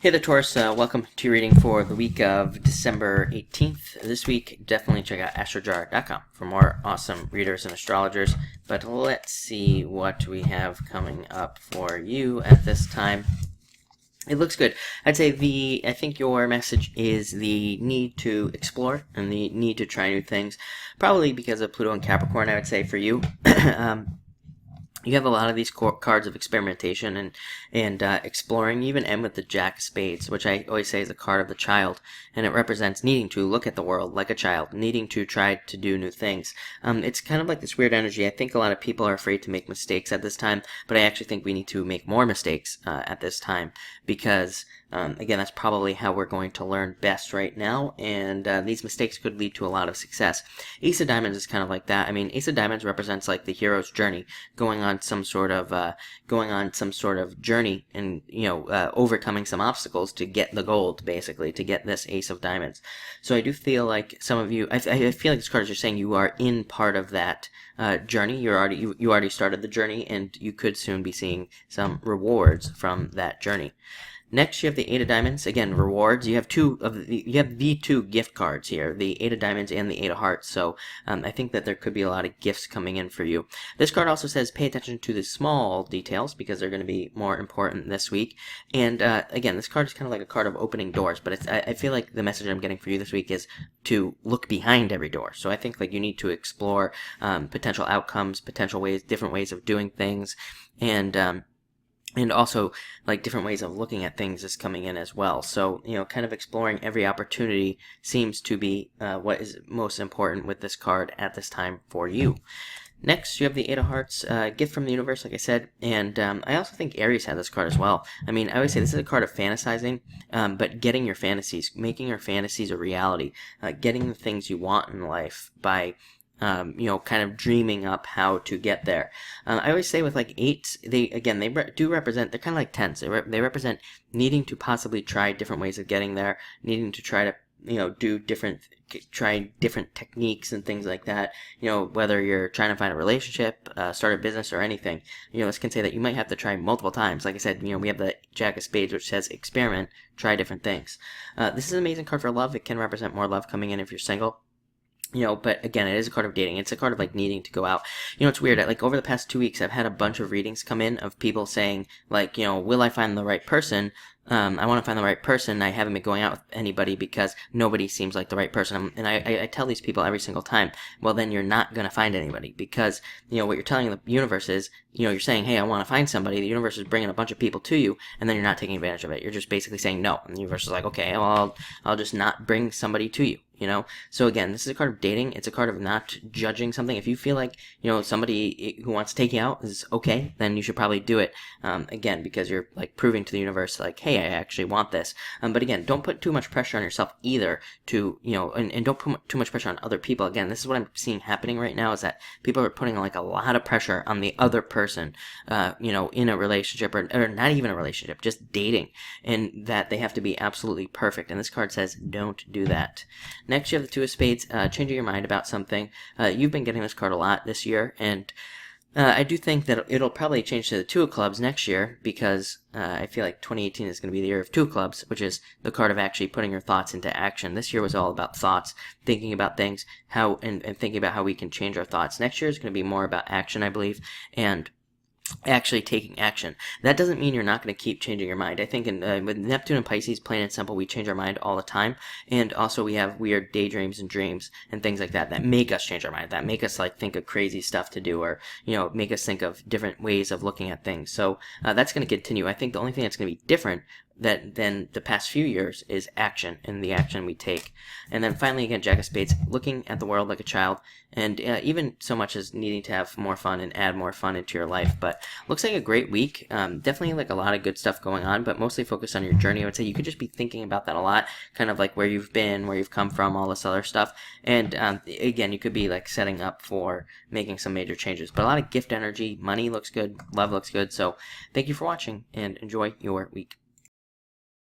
Hey there, Taurus. Welcome to your reading for the week of December 18th. This week, definitely check out astrojar.com for more awesome readers and astrologers. But let's see what we have coming up for you at this time. It looks good. I'd say I think your message is the need to explore and the need to try new things. Probably because of Pluto and Capricorn, I would say for you. You have a lot of these cards of experimentation and exploring. You even end with the Jack of Spades, which I always say is a card of the child, and it represents needing to look at the world like a child, needing to try to do new things. It's kind of like this weird energy. I think a lot of people are afraid to make mistakes at this time, but I actually think we need to make more mistakes at this time because, again, that's probably how we're going to learn best right now, and these mistakes could lead to a lot of success. Ace of Diamonds is kind of like that. I mean, Ace of Diamonds represents like the hero's journey, going on some sort of journey and overcoming some obstacles to get the gold, basically, to get this Ace of Diamonds. So I do feel like some of you, I feel like this card is just saying you are in part of that journey. You already started the journey, and you could soon be seeing some rewards from that journey. Next, you have the Eight of Diamonds. Again, rewards. You have the two gift cards here, the Eight of Diamonds and the Eight of Hearts. So I think that there could be a lot of gifts coming in for you. This card also says pay attention to the small details because they're going to be more important this week. And again, this card is kind of like a card of opening doors, but I feel like the message I'm getting for you this week is to look behind every door. So I think like you need to explore potential outcomes, potential ways, different ways of doing things, and also, like, different ways of looking at things is coming in as well. So, kind of exploring every opportunity seems to be what is most important with this card at this time for you. Next, you have the Eight of Hearts, gift from the universe, like I said, and I also think Aries had this card as well. I mean, I always say this is a card of fantasizing, but getting your fantasies, making your fantasies a reality, getting the things you want in life by kind of dreaming up how to get there. I always say with like eights, they do represent, they're kind of like tens. They represent needing to possibly try different ways of getting there, needing to try to, try different techniques and things like that. Whether you're trying to find a relationship, start a business, or anything. This can say that you might have to try multiple times. Like I said, we have the Jack of Spades, which says experiment, try different things. This is an amazing card for love. It can represent more love coming in if you're single. But again, it is a card of dating. It's a card of like needing to go out. It's weird. Like over the past 2 weeks, I've had a bunch of readings come in of people saying like, will I find the right person? I want to find the right person. I haven't been going out with anybody because nobody seems like the right person. And I tell these people every single time, well, then you're not going to find anybody because, what you're telling the universe is, you're saying, hey, I want to find somebody. The universe is bringing a bunch of people to you, and then you're not taking advantage of it. You're just basically saying no. And the universe is like, okay, well, I'll just not bring somebody to you. So again, this is a card of dating. It's a card of not judging something. If you feel like, somebody who wants to take you out is okay, then you should probably do it, again, because you're like proving to the universe like, hey, I actually want this. But again, don't put too much pressure on yourself either to, and don't put too much pressure on other people. Again, this is what I'm seeing happening right now is that people are putting like a lot of pressure on the other person, in a relationship or not even a relationship, just dating, and that they have to be absolutely perfect. And this card says, don't do that. Next, you have the Two of Spades, changing your mind about something. You've been getting this card a lot this year, and I do think that it'll probably change to the Two of Clubs next year because I feel like 2018 is going to be the year of Two of Clubs, which is the card of actually putting your thoughts into action. This year was all about thoughts, thinking about things, and thinking about how we can change our thoughts. Next year is going to be more about action, I believe, and actually taking action. That doesn't mean you're not going to keep changing your mind. I think with Neptune and Pisces, plain and simple, we change our mind all the time, and also we have weird daydreams and dreams and things like that make us change our mind, that make us like think of crazy stuff to do, or make us think of different ways of looking at things. So that's going to continue. I think the only thing that's going to be different than the past few years is action, and the action we take. And then finally, again, Jack of Spades, looking at the world like a child, and even so much as needing to have more fun and add more fun into your life. But looks like a great week. Definitely like a lot of good stuff going on, but mostly focused on your journey. I would say you could just be thinking about that a lot, kind of like where you've been, where you've come from, all this other stuff. And again, you could be like setting up for making some major changes. But a lot of gift energy, money looks good, love looks good. So thank you for watching, and enjoy your week.